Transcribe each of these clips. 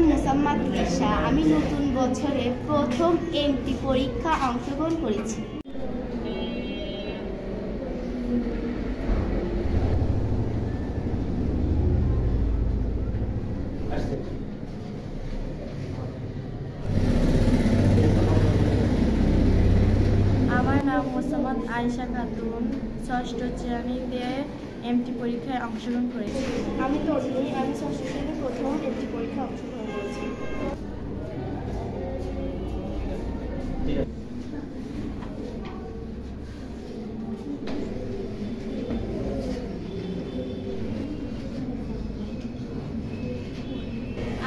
নাম মোসাম্মদ লিসা। আমি নতুন বছরে প্রথম এমটি পরীক্ষা অংশগ্রহণ করেছি। আমার নাম মোসাম্মদ আয়েশা খাতুন। ষষ্ঠ শ্রেণীতে এমটি পরীক্ষায় অংশগ্রহণ করেছি। আমি তরুণী। আমি ষষ্ঠ শ্রেণীর প্রথম এমটি পরীক্ষায় অংশগ্রহণ করেছি।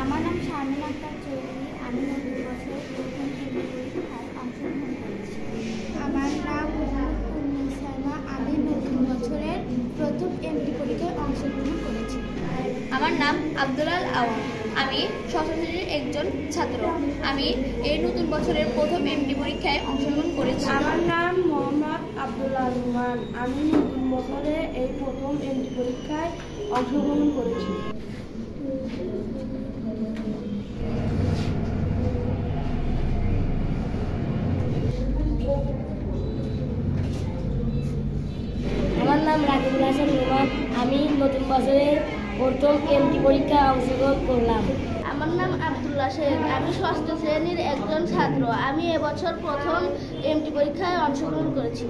আমার নাম শারমিন আক্তার চৌধুরী। আমি নতুন বছরের প্রথম এমটি পরীক্ষায় অংশগ্রহণ করেছি। আমার নাম মোহাম্মদ সাইমা। আমি নতুন বছরের প্রথম এমটি পরীক্ষায় অংশগ্রহণ করেছি। আমার নাম আব্দুলাল আওয়াম। আমি ষষ্ঠ শ্রেণীর একজন ছাত্র। আমি এই নতুন বছরের প্রথম এমটি পরীক্ষায় অংশগ্রহণ করেছি। আমার নাম মোহাম্মদ আব্দুল্লাহ রহমান। আমি নতুন বছরে এই প্রথম এমটি পরীক্ষায় অংশগ্রহণ করেছি। আমার নাম রাকিবুল হাসান রহমান। আমি নতুন বছরের প্রথম এমটি পরীক্ষায় অংশগ্রহণ করলাম। আমার নাম আব্দুল্লাহ শেখ। আমি ষষ্ঠ শ্রেণীর একজন ছাত্র। আমি এবছর প্রথম এমটি পরীক্ষায় অংশগ্রহণ করেছি।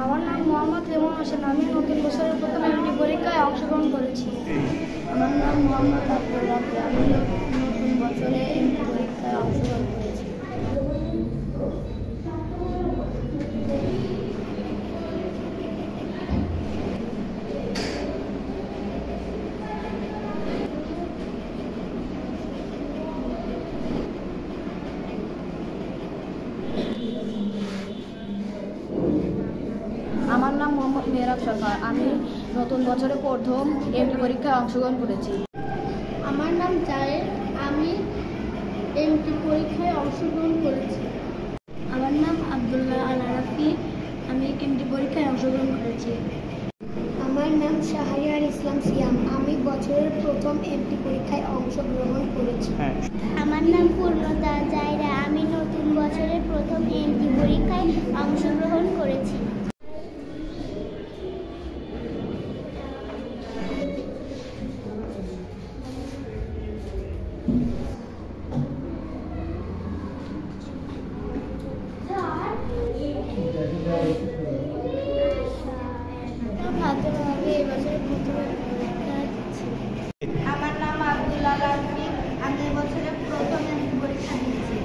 আমার নাম মোহাম্মদ রেমন হোসেন। আমি নতুন বছরের প্রথম এমটি পরীক্ষায় অংশগ্রহণ করেছি। আমার নাম মোহাম্মদ আব্দুল রাফি। আমি নতুন বছরে এমটি পরীক্ষায় অংশগ্রহণ করেছি। আমার নাম মোহাম্মদ মেহরাব সরকার। আমি নতুন বছরে প্রথম এমটি পরীক্ষায় অংশগ্রহণ করেছি। আমার নাম জায়েদ। আমি এমটি পরীক্ষায় অংশগ্রহণ করেছি। আমার নাম আব্দুল্লাহ আল রাফি। আমি এমটি পরীক্ষায় অংশগ্রহণ করেছি। আমার নাম শাহরিয়ার ইসলাম সিয়াম। আমি বছরের প্রথম এমটি পরীক্ষায় অংশগ্রহণ করেছি। আমার নাম পূর্ণতা জায়রা। আমি নতুন বছরের প্রথম এমটি পরীক্ষায় অংশগ্রহণ করেছি। আমার নাম আব্দুল্লাহ রাফি। আমি বছরের প্রথম এমটি পরীক্ষা দিয়েছি।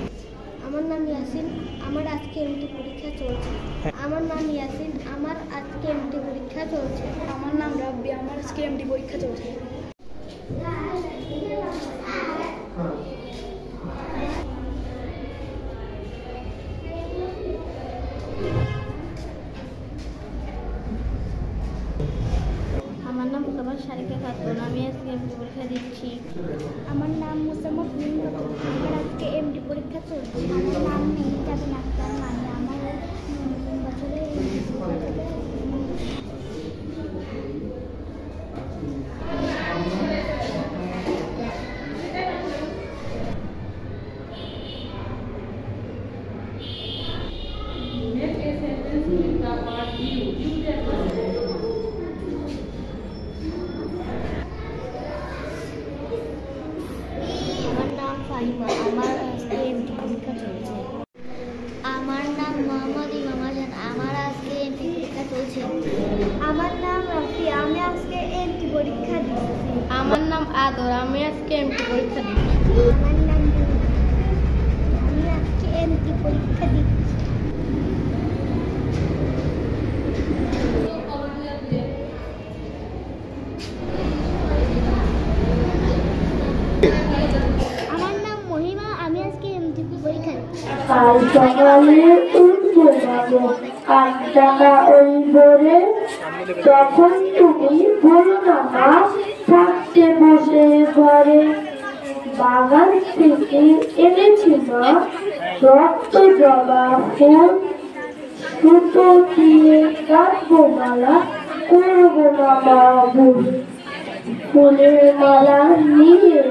আমার নাম ইয়াসিন। আমার আজকে এমটি পরীক্ষা চলছে। আমার নাম ইয়াসিন। আমার আজকে এমটি পরীক্ষা চলছে। আমার নাম রাব্বি। আমার আজকে এমটি পরীক্ষা চলছে। আমার নাম মুসাম্মদ শারিকা খাতুন। আমি আজকে এমটি পরীক্ষা দিচ্ছি। আমার নাম মুসাম্মদ বিন খাতুন। আমার আজকে এমটি পরীক্ষা চলছে। আমার নাম মেহজাবিন আক্তার মানে। আমার নতুন বছরে আমার আজকে এমটি পরীক্ষা চলছে। আমার নাম মোহাম্মদ ইমাম হাসান। আমার আজকে এমটি পরীক্ষা চলছে। আমার নাম রফি। আমি আজকে এমটি পরীক্ষা দিচ্ছি। আমার নাম আদর। আমি আজকে এমটি পরীক্ষা দিচ্ছি। আমার নাম আমি আজকে এমটি পরীক্ষা দিচ্ছি। আমার নাম মহিমা। আমি আজকে এমটি পরীক্ষা দিচ্ছি। কাল সকালে উঠবো যাবো কাল টাকা ওই ভোরে, তখন তুমি বলো না মা থাকতে বসে ঘরে। বাগান থেকে এনেছি মা রক্ত জবা ফুল, সুতো দিয়ে কাটবো মালা, করবো না মা ভুল। ফুলের মালা নিয়ে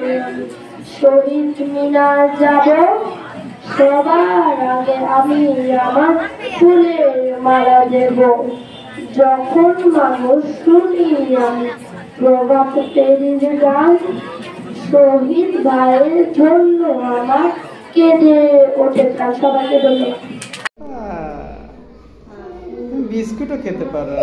শহীদ মিনার যাব, সবার আগে আমি আমার ফুলের মালা দেব। যখন মানুষ শুনি আমি প্রভাত ফেরির গান, শহীদ ভাইয়ের জন্য আমার কেঁদে ওঠে প্রাণ। সবাইকে ধন্যবাদ। বিস্কুটও খেতে পারো।